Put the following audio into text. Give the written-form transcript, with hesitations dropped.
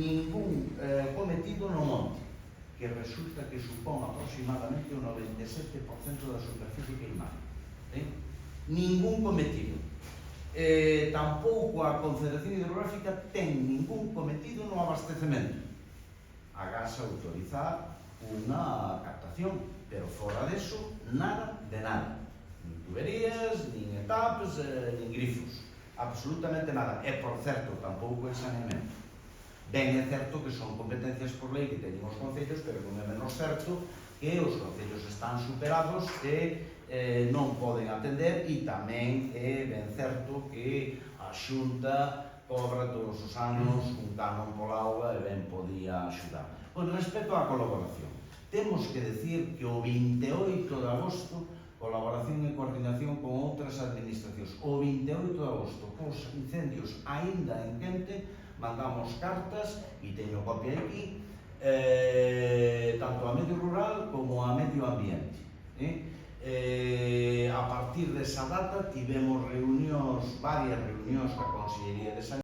ningún cometido no monte, que resulta que supón aproximadamente o 97% da superficie queimada. Ningún cometido. Tampouco a Confederación Hidrográfica ten ningún cometido no abastecemento. Agás autorizar unha captación, pero fora deso, nada de nada. Nin tuberías, nin etapas, nin grifos. Absolutamente nada. E, por certo, tampouco en saneamento. Ben, é certo que son competencias por lei que teñen os concellos, pero non é menos certo que os concellos están superados e non poden atender, e tamén é ben certo que a Xunta cobra todos os anos un canon pola auga e ben podía axudar. Con respecto á colaboración, temos que decir que o 28 de agosto, colaboración e coordinación con outras administracións, o 28 de agosto, cos incendios aínda en quente, mandamos cartas, e teño copia aquí, tanto a medio rural como a medio ambiente. A partir desa data tivemos reunións, varias reunións coa Consellería de Sanidade,